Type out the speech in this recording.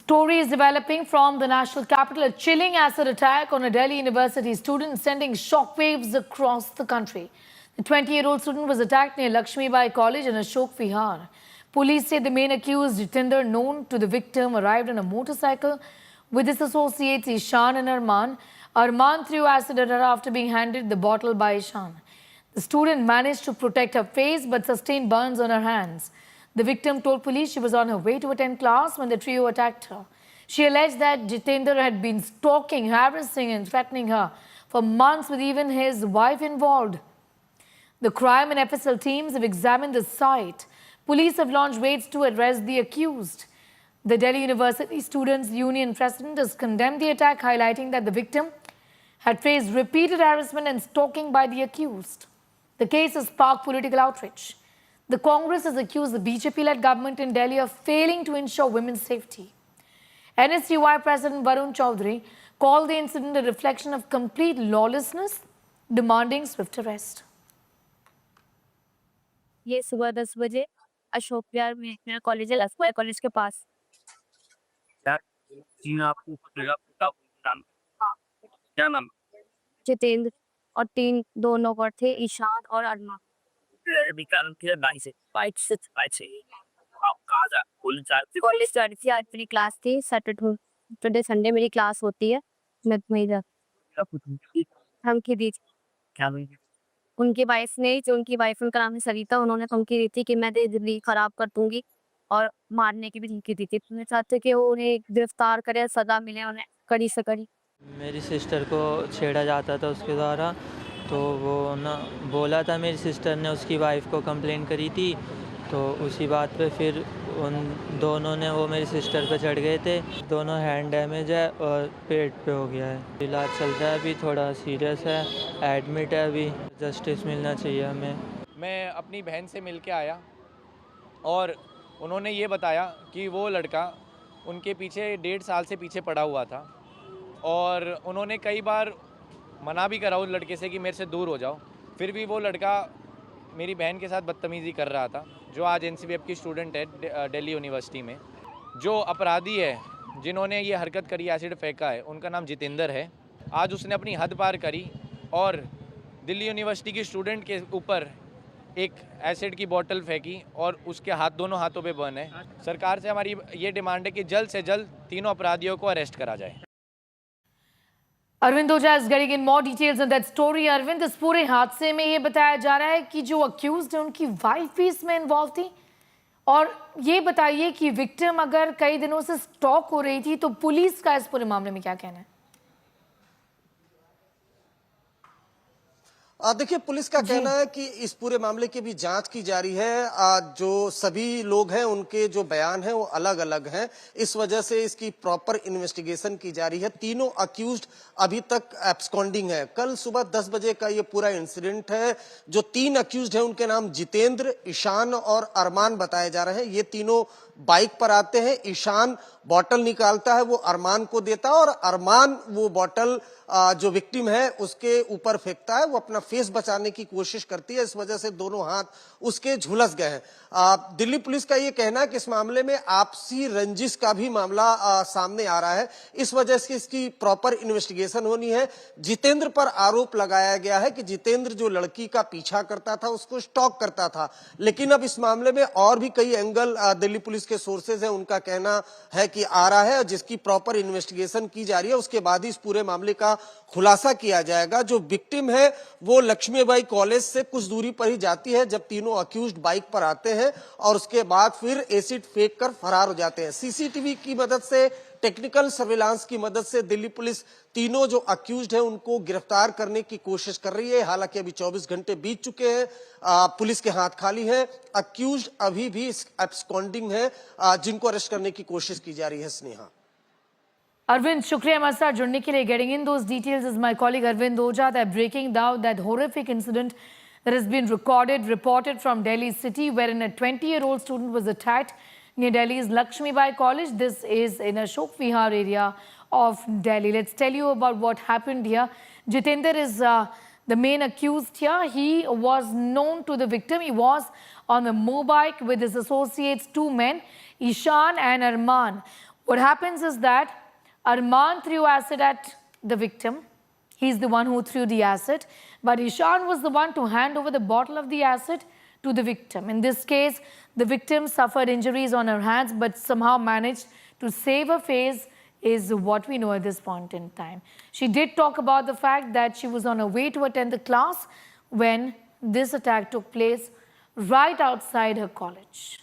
Stories developing from the national capital, a chilling acid attack on a Delhi University student sending shockwaves across the country. The 20-year-old student was attacked near Lakshmibai College in Ashok Vihar. Police say the main accused, Jitender, known to the victim, arrived on a motorcycle with his associates Ishan and Arman. Arman threw acid at her after being handed the bottle by Ishan. The student managed to protect her face but sustained burns on her hands. The victim told police she was on her way to attend class when the trio attacked her. She alleged that Jitender had been stalking, harassing and threatening her for months, with even his wife involved. The crime and FSL teams have examined the site. Police have launched raids to arrest the accused. The Delhi University Students' Union president has condemned the attack, highlighting that the victim had faced repeated harassment and stalking by the accused. The case has sparked political outrage. The Congress has accused the BJP-led government in Delhi of failing to ensure women's safety. NSUI President Varun Chaudhary called the incident a reflection of complete lawlessness, demanding swift arrest. ये सुबह 10 बजे अशोक विहार में मेरा college है, Lucknow college के पास। आपको क्या नाम? जितेंद्र और दो नौकर थे, ईशान और अरमा। कॉलेज जा रही थी, आज मेरी क्लास थी। सैटरडे संडे मेरी क्लास होती है। मैं वहीं जा धमकी दी थी उनकी वाइफ ने, उनकी वाइफ उनका नाम है सरिता, उन्होंने धमकी दी थी कि मैं तेरी जिंदगी खराब कर दूंगी और मारने की भी धमकी दी थी। मैं चाहते कि वो उन्हें गिरफ्तार करे, सजा मिले उन्हें कड़ी से कड़ी। मेरी सिस्टर को छेड़ा जाता था उसके द्वारा, तो वो ना बोला था, मेरी सिस्टर ने उसकी वाइफ को कंप्लेन करी थी, तो उसी बात पे फिर उन दोनों ने वो मेरी सिस्टर पे चढ़ गए थे। दोनों हैंड डैमेज है और पेट पे हो गया है। इलाज चल रहा है, अभी थोड़ा सीरियस है, एडमिट है अभी। जस्टिस मिलना चाहिए हमें। मैं अपनी बहन से मिल के आया और उन्होंने ये बताया कि वो लड़का उनके पीछे 1.5 साल से पीछे पड़ा हुआ था और उन्होंने कई बार मना भी करा उस लड़के से कि मेरे से दूर हो जाओ, फिर भी वो लड़का मेरी बहन के साथ बदतमीज़ी कर रहा था। जो आज NCVF की स्टूडेंट है दिल्ली यूनिवर्सिटी में, जो अपराधी है जिन्होंने ये हरकत करी, एसिड फेंका है, उनका नाम जितेंद्र है। आज उसने अपनी हद पार करी और दिल्ली यूनिवर्सिटी की स्टूडेंट के ऊपर एक एसिड की बोतल फेंकी और उसके दोनों हाथों पे बर्न है। सरकार से हमारी ये डिमांड है कि जल्द से जल्द तीनों अपराधियों को अरेस्ट करा जाए। अरविंद ओझा is getting in more details on that story. Arvind, इस पूरे हादसे में ये बताया जा रहा है कि जो अक्यूज्ड है उनकी वाइफ भी इसमें इन्वॉल्व थी, और ये बताइए कि विक्टिम अगर कई दिनों से स्टॉक हो रही थी तो पुलिस का इस पूरे मामले में क्या कहना है? देखिए, पुलिस का कहना है कि इस पूरे मामले की भी जांच की जा रही है। जो सभी लोग हैं उनके जो बयान हैं वो अलग अलग हैं, इस वजह से इसकी प्रॉपर इन्वेस्टिगेशन की जा रही है। तीनों अक्यूज्ड अभी तक एब्सकॉन्डिंग है। कल सुबह 10 बजे का ये पूरा इंसिडेंट है। जो 3 अक्यूज्ड हैं उनके नाम जितेंद्र, ईशान और अरमान बताए जा रहे हैं। ये तीनों बाइक पर आते हैं। ईशान बॉटल निकालता है, वो अरमान को देता है और अरमान वो बॉटल जो विक्टिम है उसके ऊपर फेंकता है। वो अपना फेस बचाने की कोशिश करती है, इस वजह से दोनों हाथ उसके झुलस गए हैं। दिल्ली पुलिस का ये कहना है कि इस मामले में आपसी रंजिश का भी मामला सामने आ रहा है, इस वजह से इसकी प्रॉपर इन्वेस्टिगेशन होनी है। जितेंद्र पर आरोप लगाया गया है कि जितेंद्र जो लड़की का पीछा करता था, उसको स्टॉक करता था, लेकिन अब इस मामले में और भी कई एंगल दिल्ली पुलिस के सोर्सेज हैं उनका कहना है कि आ रहा है, जिसकी प्रॉपर इन्वेस्टिगेशन की जा रही है। उसके बाद ही इस पूरे मामले का खुलासा किया जाएगा। जो विक्टिम है वो लक्ष्मीबाई कॉलेज से कुछ दूरी पर ही जाती है जब तीनों अक्यूज्ड बाइक पर आते हैं और उसके बाद फिर एसिड फेंक कर फरार हो जाते हैं। सीसीटीवी की मदद से, टेक्निकल सर्विलांस की मदद से दिल्ली पुलिस तीनों जो अक्यूज्ड हैं उनको गिरफ्तार करने की कोशिश कर रही है। हालांकि अभी 24 घंटे बीत चुके हैं, पुलिस के हाथ खाली है। अक्यूज्ड अभी भी एब्सकॉन्डिंग है, जिनको अरेस्ट करने की कोशिश की जा रही है। स्नेहा, Arvind, शुक्रिया हमारे साथ जुड़ने के लिए. Getting in those details is my colleague Arvind Oja. They're breaking down that horrific incident that has been reported from Delhi city, wherein a 20-year-old student was attacked near Delhi's Lakshmibai College. This is in Ashok Vihar area of Delhi. Let's tell you about what happened here. Jitender is the main accused here. He was known to the victim. He was on a motorbike with his associates, 2 men, Ishan and Arman. What happens is that Arman threw acid at the victim. He's the one who threw the acid, but Ishan was the one to hand over the bottle of the acid to the victim. In this case, the victim suffered injuries on her hands, but somehow managed to save her face, is what we know at this point in time. She did talk about the fact that she was on her way to attend the class when this attack took place right outside her college.